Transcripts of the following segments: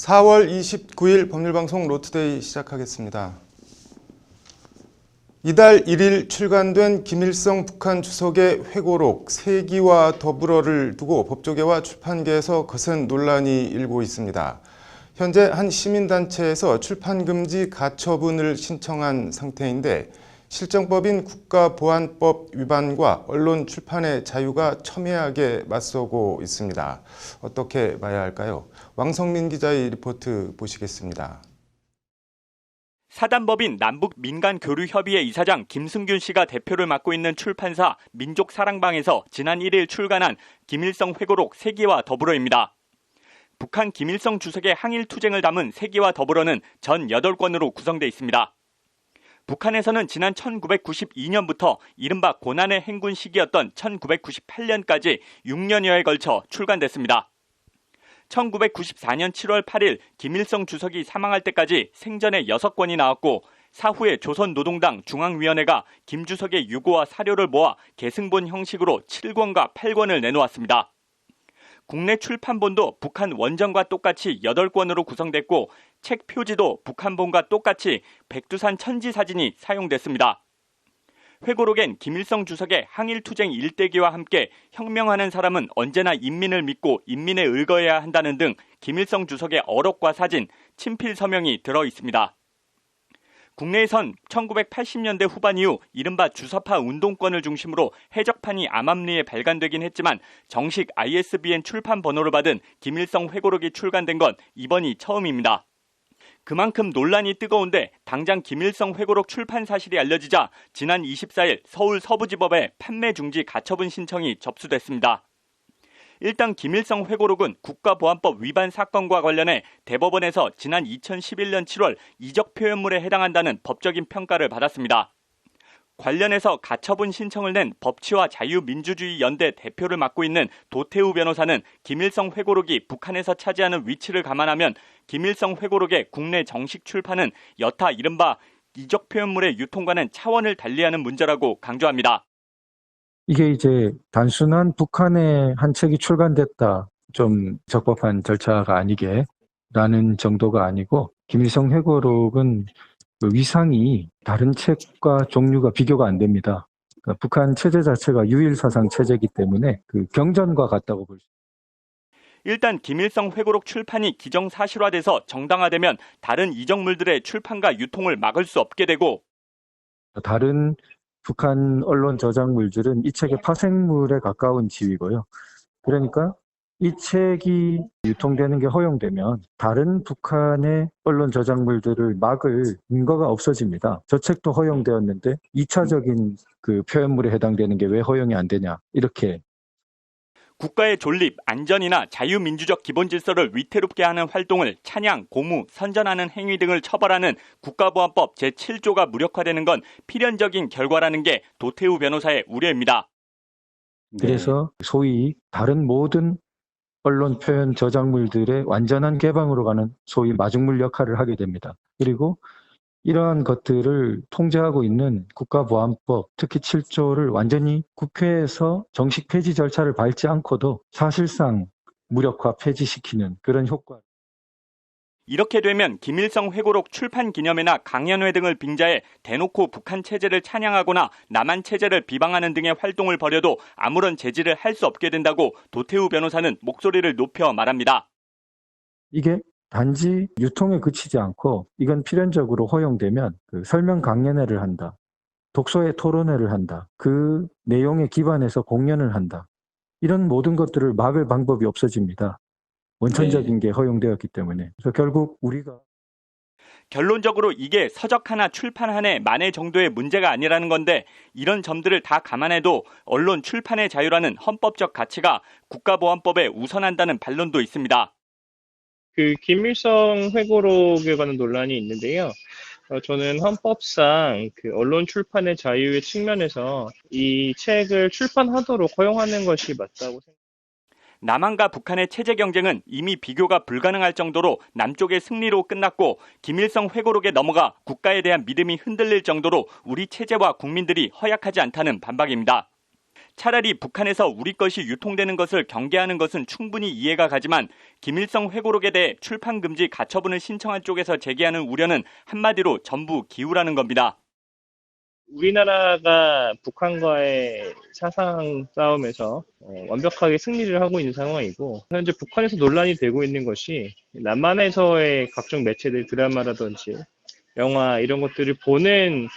4월 29일 법률방송 로투데이 시작하겠습니다. 이달 1일 출간된 김일성 북한 주석의 회고록 세기와 더불어를 두고 법조계와 출판계에서 거센 논란이 일고 있습니다. 현재 한 시민단체에서 출판금지 가처분을 신청한 상태인데 실정법인 국가보안법 위반과 언론 출판의 자유가 첨예하게 맞서고 있습니다. 어떻게 봐야 할까요? 왕성민 기자의 리포트 보시겠습니다. 사단법인 남북민간교류협의회 이사장 김승균 씨가 대표를 맡고 있는 출판사 민족사랑방에서 지난 1일 출간한 김일성 회고록 세기와 더불어입니다. 북한 김일성 주석의 항일투쟁을 담은 세기와 더불어는 전 8권으로 구성되어 있습니다. 북한에서는 지난 1992년부터 이른바 고난의 행군 시기였던 1998년까지 6년여에 걸쳐 출간됐습니다. 1994년 7월 8일 김일성 주석이 사망할 때까지 생전에 6권이 나왔고 사후에 조선노동당 중앙위원회가 김 주석의 유고와 사료를 모아 계승본 형식으로 7권과 8권을 내놓았습니다. 국내 출판본도 북한 원전과 똑같이 8권으로 구성됐고 책 표지도 북한본과 똑같이 백두산 천지 사진이 사용됐습니다. 회고록엔 김일성 주석의 항일투쟁 일대기와 함께 혁명하는 사람은 언제나 인민을 믿고 인민에 의거해야 한다는 등 김일성 주석의 어록과 사진, 친필 서명이 들어 있습니다. 국내에선 1980년대 후반 이후 이른바 주사파 운동권을 중심으로 해적판이 암암리에 발간되긴 했지만 정식 ISBN 출판 번호를 받은 김일성 회고록이 출간된 건 이번이 처음입니다. 그만큼 논란이 뜨거운데 당장 김일성 회고록 출판 사실이 알려지자 지난 24일 서울 서부지법에 판매 중지 가처분 신청이 접수됐습니다. 일단 김일성 회고록은 국가보안법 위반 사건과 관련해 대법원에서 지난 2011년 7월 이적 표현물에 해당한다는 법적인 평가를 받았습니다. 관련해서 가처분 신청을 낸 법치와 자유민주주의 연대 대표를 맡고 있는 도태우 변호사는 김일성 회고록이 북한에서 차지하는 위치를 감안하면 김일성 회고록의 국내 정식 출판은 여타 이른바 이적 표현물의 유통과는 차원을 달리하는 문제라고 강조합니다. 이게 이제 단순한 북한의 한 책이 출간됐다, 좀 적법한 절차가 아니게라는 정도가 아니고 김일성 회고록은 그 위상이 다른 책과 종류가 비교가 안 됩니다. 그러니까 북한 체제 자체가 유일사상 체제이기 때문에 그 경전과 같다고 볼 수 있습니다. 일단 김일성 회고록 출판이 기정사실화돼서 정당화되면 다른 이적물들의 출판과 유통을 막을 수 없게 되고 다른 북한 언론 저작물들은 이 책의 파생물에 가까운 지위고요. 그러니까 이 책이 유통되는 게 허용되면 다른 북한의 언론 저작물들을 막을 근거가 없어집니다. 저 책도 허용되었는데 2차적인 그 표현물에 해당되는 게 왜 허용이 안 되냐, 이렇게. 국가의 존립, 안전이나 자유민주적 기본질서를 위태롭게 하는 활동을 찬양, 고무, 선전하는 행위 등을 처벌하는 국가보안법 제7조가 무력화되는 건 필연적인 결과라는 게 도태우 변호사의 우려입니다. 그래서 소위 다른 모든 언론 표현 저작물들의 완전한 개방으로 가는 소위 마중물 역할을 하게 됩니다. 그리고 이러한 것들을 통제하고 있는 국가보안법, 특히 7조를 완전히 국회에서 정식 폐지 절차를 밟지 않고도 사실상 무력화 폐지시키는 그런 효과. 이렇게 되면 김일성 회고록 출판 기념회나 강연회 등을 빙자해 대놓고 북한 체제를 찬양하거나 남한 체제를 비방하는 등의 활동을 벌여도 아무런 제지를 할 수 없게 된다고 도태우 변호사는 목소리를 높여 말합니다. 이게 단지 유통에 그치지 않고 이건 필연적으로 허용되면 그 설명 강연회를 한다, 독서회 토론회를 한다, 그 내용에 기반해서 공연을 한다, 이런 모든 것들을 막을 방법이 없어집니다. 원천적인 게 허용되었기 때문에. 그래서 결국 우리가 결론적으로 이게 서적 하나 출판 한 해 만회 정도의 문제가 아니라는 건데 이런 점들을 다 감안해도 언론 출판의 자유라는 헌법적 가치가 국가보안법에 우선한다는 반론도 있습니다. 그 김일성 회고록에 관한 논란이 있는데요. 저는 헌법상 그 언론 출판의 자유의 측면에서 이 책을 출판하도록 허용하는 것이 맞다고 생각합니다. 남한과 북한의 체제 경쟁은 이미 비교가 불가능할 정도로 남쪽의 승리로 끝났고 김일성 회고록에 넘어가 국가에 대한 믿음이 흔들릴 정도로 우리 체제와 국민들이 허약하지 않다는 반박입니다. 차라리 북한에서 우리 것이 유통되는 것을 경계하는 것은 충분히 이해가 가지만 김일성 회고록에 대해 출판 금지 가처분을 신청한 쪽에서 제기하는 우려는 한마디로 전부 기우라는 겁니다. 우리나라가 북한과의 사상 싸움에서 완벽하게 승리를 하고 있는 상황이고, 현재 북한에서 논란이 되고 있는 것이 남한에서의 각종 매체들, 드라마라든지 영화 이런 것들을 보는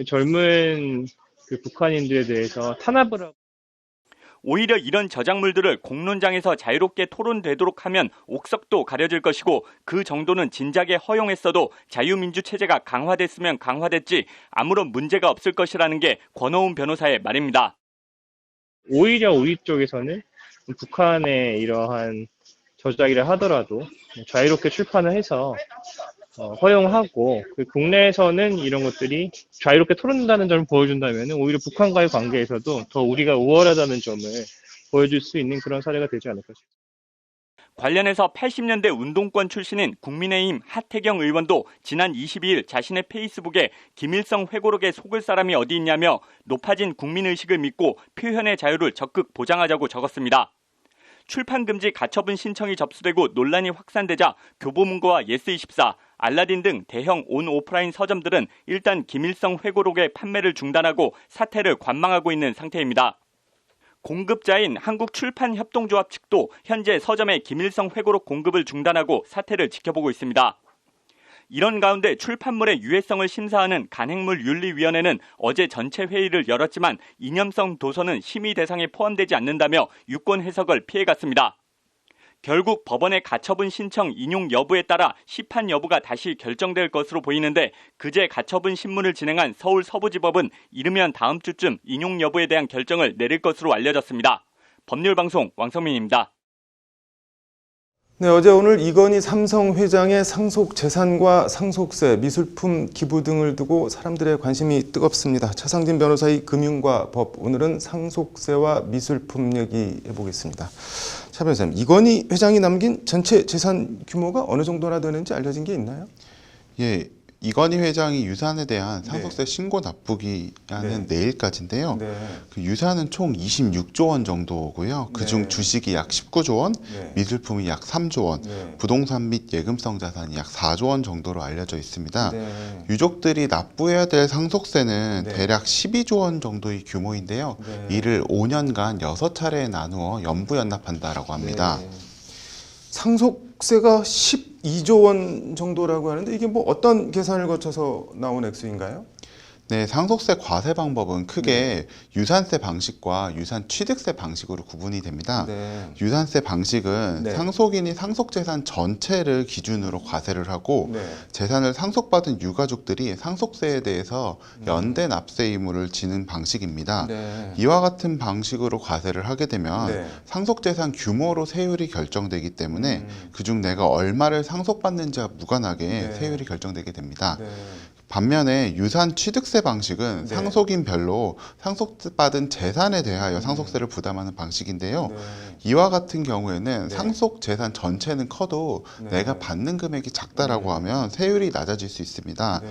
젊은 그 북한인들에 대해서 탄압을 하고, 오히려 이런 저작물들을 공론장에서 자유롭게 토론되도록 하면 옥석도 가려질 것이고 그 정도는 진작에 허용했어도 자유민주 체제가 강화됐으면 강화됐지 아무런 문제가 없을 것이라는 게 권오운 변호사의 말입니다. 오히려 우리 쪽에서는 북한의 이러한 저작이라 하더라도 자유롭게 출판을 해서 허용하고, 그 국내에서는 이런 것들이 자유롭게 토론된다는 점을 보여준다면 오히려 북한과의 관계에서도 더 우리가 우월하다는 점을 보여줄 수 있는 그런 사례가 되지 않을까 싶습니다. 관련해서 80년대 운동권 출신인 국민의힘 하태경 의원도 지난 22일 자신의 페이스북에 김일성 회고록에 속을 사람이 어디 있냐며 높아진 국민의식을 믿고 표현의 자유를 적극 보장하자고 적었습니다. 출판금지 가처분 신청이 접수되고 논란이 확산되자 교보문고와 예스24, 알라딘 등 대형 온오프라인 서점들은 일단 김일성 회고록의 판매를 중단하고 사태를 관망하고 있는 상태입니다. 공급자인 한국출판협동조합 측도 현재 서점의 김일성 회고록 공급을 중단하고 사태를 지켜보고 있습니다. 이런 가운데 출판물의 유해성을 심사하는 간행물윤리위원회는 어제 전체 회의를 열었지만 이념성 도서는 심의 대상에 포함되지 않는다며 유권 해석을 피해갔습니다. 결국 법원의 가처분 신청 인용 여부에 따라 시판 여부가 다시 결정될 것으로 보이는데 그제 가처분 신문을 진행한 서울 서부지법은 이르면 다음 주쯤 인용 여부에 대한 결정을 내릴 것으로 알려졌습니다. 법률방송 왕성민입니다. 네, 어제 오늘 이건희 삼성 회장의 상속 재산과 상속세, 미술품 기부 등을 두고 사람들의 관심이 뜨겁습니다. 차상진 변호사의 금융과 법, 오늘은 상속세와 미술품 얘기해보겠습니다. 차 변호사님, 이건희 회장이 남긴 전체 재산 규모가 어느 정도나 되는지 알려진 게 있나요? 예, 이건희 회장이 유산에 대한 상속세 신고 납부기한은 내일까지인데요. 그 유산은 총 26조 원 정도고요. 그중 주식이 약 19조 원, 미술품이 약 3조 원, 부동산 및 예금성 자산이 약 4조 원 정도로 알려져 있습니다. 유족들이 납부해야 될 상속세는 대략 12조 원 정도의 규모인데요. 이를 5년간 6차례에 나누어 연부연납한다라고 합니다. 상속세가 12조 원 정도라고 하는데 이게 뭐 어떤 계산을 거쳐서 나온 액수인가요? 네, 상속세 과세 방법은 크게 유산세 방식과 유산 취득세 방식으로 구분이 됩니다. 유산세 방식은 상속인이 상속재산 전체를 기준으로 과세를 하고 재산을 상속받은 유가족들이 상속세에 대해서 연대 납세 의무를 지는 방식입니다. 이와 같은 방식으로 과세를 하게 되면 상속재산 규모로 세율이 결정되기 때문에 그중 내가 얼마를 상속받는지와 무관하게 세율이 결정되게 됩니다. 반면에 유산 취득세 방식은 상속인별로 상속받은 재산에 대하여 상속세를 부담하는 방식인데요. 이와 같은 경우에는 상속 재산 전체는 커도 내가 받는 금액이 작다라고 하면 세율이 낮아질 수 있습니다.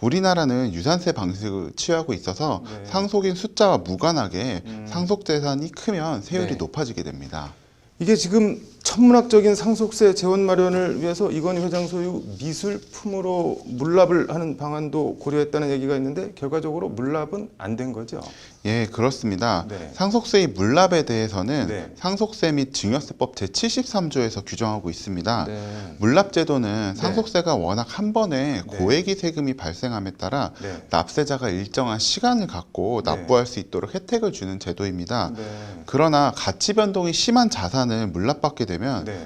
우리나라는 유산세 방식을 취하고 있어서 상속인 숫자와 무관하게 상속 재산이 크면 세율이 높아지게 됩니다. 이게 지금 천문학적인 상속세 재원 마련을 위해서 이건희 회장 소유 미술품으로 물납을 하는 방안도 고려했다는 얘기가 있는데 결과적으로 물납은 안 된 거죠? 예, 그렇습니다. 상속세의 물납에 대해서는 상속세 및 증여세법 제73조에서 규정하고 있습니다. 물납제도는 상속세가 워낙 한 번에 고액의 세금이 발생함에 따라 납세자가 일정한 시간을 갖고 납부할 수 있도록 혜택을 주는 제도입니다. 그러나 가치 변동이 심한 자산을 물납받게 되면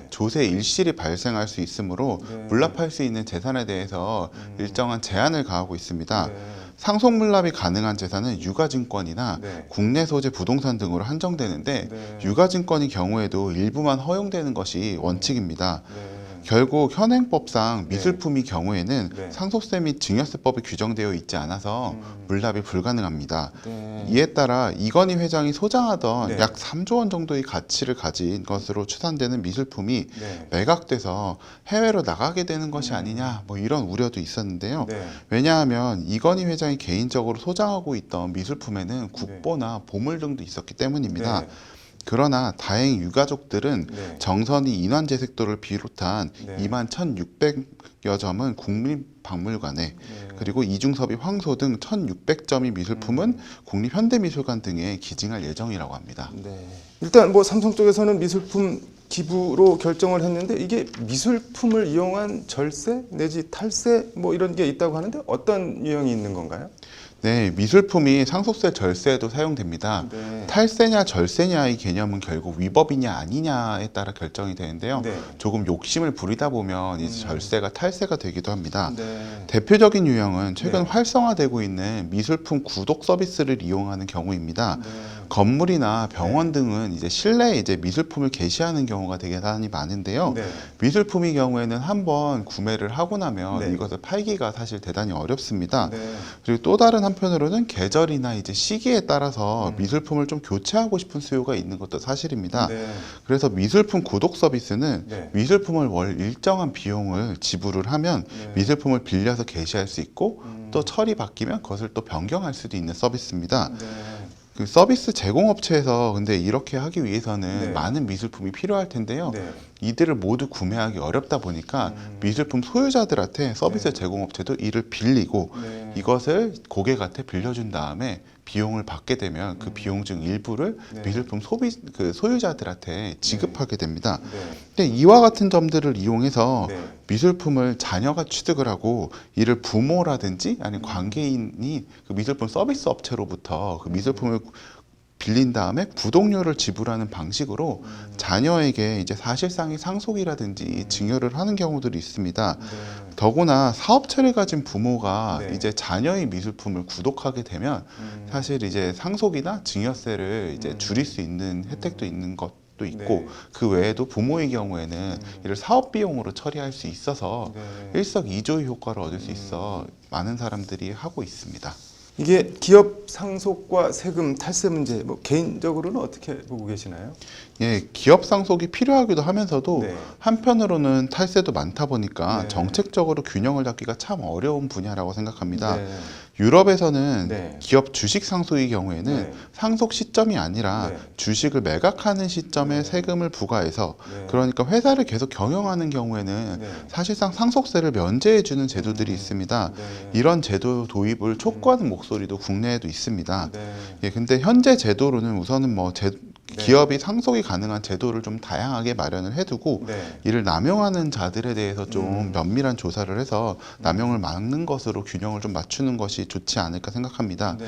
조세 일실이 발생할 수 있으므로 물납할 수 있는 재산에 대해서 일정한 제한을 가하고 있습니다. 상속 물납이 가능한 재산은 유가증권이나 국내 소재 부동산 등으로 한정되는데 유가증권의 경우에도 일부만 허용되는 것이 원칙입니다. 결국 현행법상 미술품의 네. 경우에는 네. 상속세 및 증여세법이 규정되어 있지 않아서 물납이 불가능합니다. 네. 이에 따라 이건희 회장이 소장하던 네. 약 3조 원 정도의 가치를 가진 것으로 추산되는 미술품이 네. 매각돼서 해외로 나가게 되는 것이 아니냐 뭐 이런 우려도 있었는데요. 네. 왜냐하면 이건희 회장이 개인적으로 소장하고 있던 미술품에는 국보나 보물 등도 있었기 때문입니다. 네. 그러나 다행히 유가족들은 네. 정선이 인환제색도를 비롯한 네. 21,600여 점은 국립박물관에 네. 그리고 이중섭이 황소 등 1,600점의 미술품은 국립현대미술관 등에 기증할 예정이라고 합니다. 네. 일단 뭐 삼성 쪽에서는 미술품 기부로 결정을 했는데 이게 미술품을 이용한 절세 내지 탈세 뭐 이런 게 있다고 하는데 어떤 유형이 있는 건가요? 네, 미술품이 상속세 절세에도 사용됩니다. 네. 탈세냐 절세냐의 개념은 결국 위법이냐 아니냐에 따라 결정이 되는데요. 네. 조금 욕심을 부리다 보면 이제 절세가 탈세가 되기도 합니다. 네. 대표적인 유형은 최근 네. 활성화되고 있는 미술품 구독 서비스를 이용하는 경우입니다. 네. 건물이나 병원 등은 이제 실내에 이제 미술품을 게시하는 경우가 되게 대단히 많은데요. 네. 미술품의 경우에는 한번 구매를 하고 나면 네. 이것을 팔기가 사실 대단히 어렵습니다. 네. 그리고 또 다른 한편으로는 계절이나 이제 시기에 따라서 미술품을 좀 교체하고 싶은 수요가 있는 것도 사실입니다. 네. 그래서 미술품 구독 서비스는 네. 미술품을 월 일정한 비용을 지불을 하면 네. 미술품을 빌려서 게시할 수 있고 또 철이 바뀌면 그것을 또 변경할 수도 있는 서비스입니다. 네. 그 서비스 제공업체에서 근데 이렇게 하기 위해서는 네. 많은 미술품이 필요할 텐데요. 네. 이들을 모두 구매하기 어렵다 보니까 미술품 소유자들한테 서비스 네. 제공업체도 이를 빌리고 네. 이것을 고객한테 빌려준 다음에 비용을 받게 되면 그 비용 중 일부를 네. 미술품 그 소유자들한테 지급하게 됩니다. 네. 근데 이와 같은 점들을 이용해서 네. 미술품을 자녀가 취득을 하고 이를 부모라든지 아니면 관계인이 그 미술품 서비스 업체로부터 그 미술품을 빌린 다음에 구독료를 지불하는 방식으로 자녀에게 이제 사실상의 상속이라든지 증여를 하는 경우들이 있습니다. 네. 더구나 사업체를 가진 부모가 네. 이제 자녀의 미술품을 구독하게 되면 사실 이제 상속이나 증여세를 이제 줄일 수 있는 혜택도 있는 것도 있고 네. 그 외에도 부모의 경우에는 이를 사업 비용으로 처리할 수 있어서 네. 일석이조의 효과를 얻을 수 있어 많은 사람들이 하고 있습니다. 이게 기업 상속과 세금 탈세 문제 뭐 개인적으로는 어떻게 보고 계시나요? 예, 기업 상속이 필요하기도 하면서도 네. 한편으로는 탈세도 많다 보니까 네. 정책적으로 균형을 잡기가 참 어려운 분야라고 생각합니다. 네. 유럽에서는 네. 기업 주식 상속의 경우에는 네. 상속 시점이 아니라 네. 주식을 매각하는 시점에 네. 세금을 부과해서 네. 그러니까 회사를 계속 경영하는 경우에는 네. 사실상 상속세를 면제해주는 제도들이 있습니다. 네. 이런 제도 도입을 촉구하는 목소리도 국내에도 있습니다. 네. 예, 근데 현재 제도로는 우선은 뭐 네. 기업이 상속이 가능한 제도를 좀 다양하게 마련을 해두고 네. 이를 남용하는 자들에 대해서 좀 면밀한 조사를 해서 남용을 막는 것으로 균형을 좀 맞추는 것이 좋지 않을까 생각합니다. 네.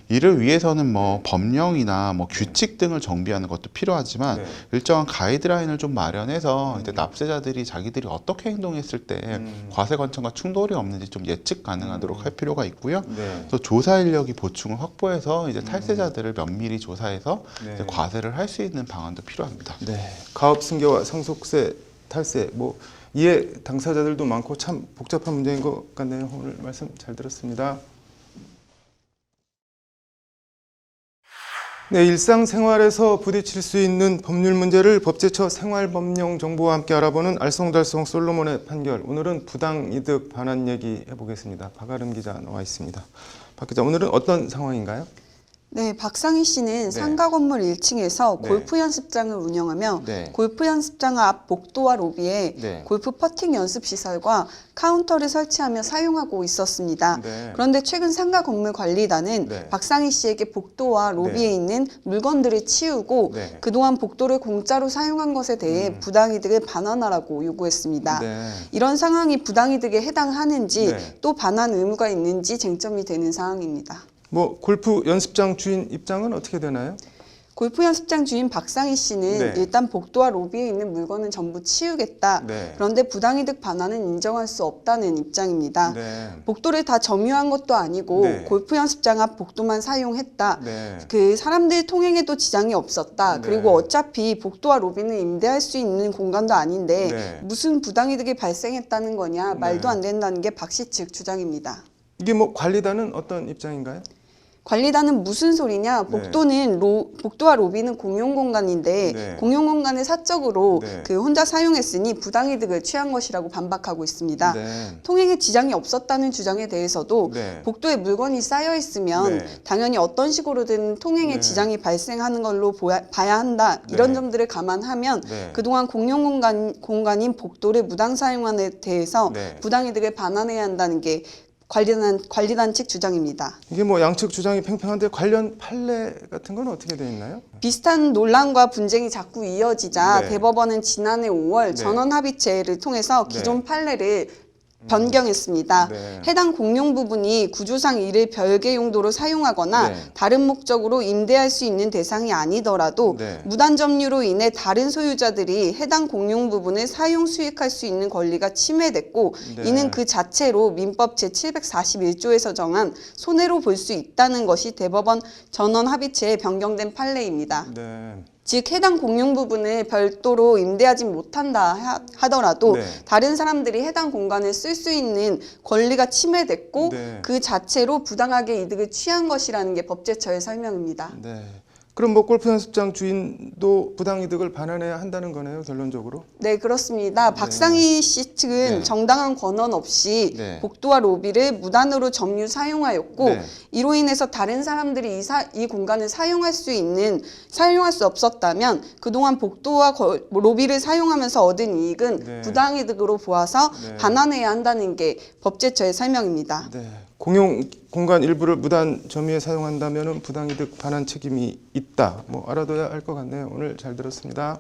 이를 위해서는 뭐 법령이나 뭐 규칙 등을 정비하는 것도 필요하지만 네. 일정한 가이드라인을 좀 마련해서 이제 납세자들이 자기들이 어떻게 행동했을 때 과세 관청과 충돌이 없는지 좀 예측 가능하도록 할 필요가 있고요. 네. 또 조사 인력이 보충을 확보해서 이제 탈세자들을 면밀히 조사해서 네. 이제 과세를 할 수 있는 방안도 필요합니다. 네. 가업 승계와 상속세 탈세 뭐 이해 당사자들도 많고 참 복잡한 문제인 것 같네요. 오늘 말씀 잘 들었습니다. 네, 일상생활에서 부딪힐 수 있는 법률 문제를 법제처 생활법령정보와 함께 알아보는 알쏭달쏭 솔로몬의 판결. 오늘은 부당이득 반환 얘기 해보겠습니다. 박아름 기자 나와 있습니다. 박 기자, 오늘은 어떤 상황인가요? 네, 박상희 씨는 네. 상가 건물 1층에서 네. 골프 연습장을 운영하며 네. 골프 연습장 앞 복도와 로비에 네. 골프 퍼팅 연습 시설과 카운터를 설치하며 사용하고 있었습니다. 네. 그런데 최근 상가 건물 관리단은 네. 박상희 씨에게 복도와 로비에 네. 있는 물건들을 치우고 네. 그동안 복도를 공짜로 사용한 것에 대해 부당이득을 반환하라고 요구했습니다. 네. 이런 상황이 부당이득에 해당하는지 네. 또 반환 의무가 있는지 쟁점이 되는 상황입니다. 뭐 골프 연습장 주인 입장은 어떻게 되나요? 골프 연습장 주인 박상희 씨는 네. 일단 복도와 로비에 있는 물건은 전부 치우겠다. 네. 그런데 부당이득 반환은 인정할 수 없다는 입장입니다. 네. 복도를 다 점유한 것도 아니고 네. 골프 연습장 앞 복도만 사용했다. 네. 그 사람들 통행에도 지장이 없었다. 네. 그리고 어차피 복도와 로비는 임대할 수 있는 공간도 아닌데 네. 무슨 부당이득이 발생했다는 거냐. 말도 네. 안 된다는 게 박 씨 측 주장입니다. 이게 뭐 관리단은 어떤 입장인가요? 관리단은 무슨 소리냐? 복도는 복도와 로비는 공용 공간인데 네. 공용 공간을 사적으로 네. 그 혼자 사용했으니 부당이득을 취한 것이라고 반박하고 있습니다. 네. 통행에 지장이 없었다는 주장에 대해서도 네. 복도에 물건이 쌓여 있으면 네. 당연히 어떤 식으로든 통행에 네. 지장이 발생하는 걸로 봐야 한다. 이런 네. 점들을 감안하면 네. 그동안 공용 공간인 복도를 무당 사용함에 대해서 네. 부당이득을 반환해야 한다는 게 관리단 측 주장입니다. 이게 뭐 양측 주장이 팽팽한데 관련 판례 같은 건 어떻게 돼 있나요? 비슷한 논란과 분쟁이 자꾸 이어지자 네. 대법원은 지난해 5월 네. 전원합의체를 통해서 기존 네. 판례를 변경했습니다. 네. 해당 공용 부분이 구조상 이를 별개 용도로 사용하거나 네. 다른 목적으로 임대할 수 있는 대상이 아니더라도 네. 무단 점유로 인해 다른 소유자들이 해당 공용 부분을 사용 수익할 수 있는 권리가 침해됐고 네. 이는 그 자체로 민법 제741조에서 정한 손해로 볼 수 있다는 것이 대법원 전원 합의체에 변경된 판례입니다. 네. 즉 해당 공용 부분을 별도로 임대하지 못한다 하더라도 네. 다른 사람들이 해당 공간을 쓸 수 있는 권리가 침해됐고 네. 그 자체로 부당하게 이득을 취한 것이라는 게 법제처의 설명입니다. 네. 그럼 뭐 골프 연습장 주인도 부당이득을 반환해야 한다는 거네요, 결론적으로? 네, 그렇습니다. 박상희 씨 측은 네. 정당한 권한 없이 네. 복도와 로비를 무단으로 점유 사용하였고 네. 이로 인해서 다른 사람들이 이 공간을 사용할 수 없었다면 그동안 복도와 로비를 사용하면서 얻은 이익은 네. 부당이득으로 보아서 네. 반환해야 한다는 게 법제처의 설명입니다. 네. 공용 공간 일부를 무단 점유에 사용한다면 부당이득 반환 책임이 있다. 뭐 알아둬야 할 것 같네요. 오늘 잘 들었습니다.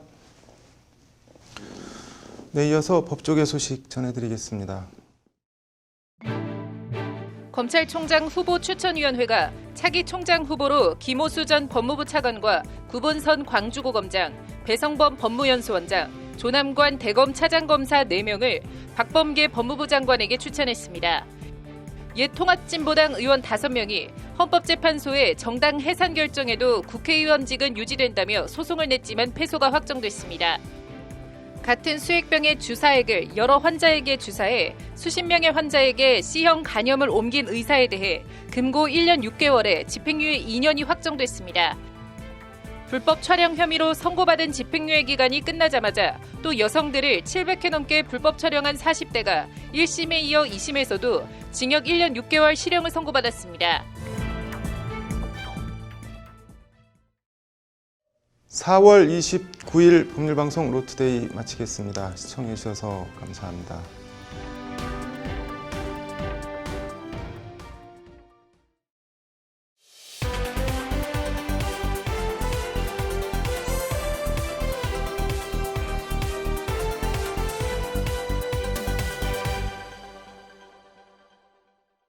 네, 이어서 법조계 소식 전해드리겠습니다. 검찰총장 후보 추천위원회가 차기 총장 후보로 김호수 전 법무부 차관과 구본선 광주고검장, 배성범 법무연수원장, 조남관 대검 차장검사 4명을 박범계 법무부 장관에게 추천했습니다. 옛 통합진보당 의원 5명이 헌법재판소의 정당 해산 결정에도 국회의원직은 유지된다며 소송을 냈지만 패소가 확정됐습니다. 같은 수액병의 주사액을 여러 환자에게 주사해 수십 명의 환자에게 C형 간염을 옮긴 의사에 대해 금고 1년 6개월에 집행유예 2년이 확정됐습니다. 불법 촬영 혐의로 선고받은 집행유예 기간이 끝나자마자 또 여성들을 700회 넘게 불법 촬영한 40대가 1심에 이어 2심에서도 징역 1년 6개월 실형을 선고받았습니다. 4월 29일 법률방송 로투데이 마치겠습니다. 시청해 주셔서 감사합니다.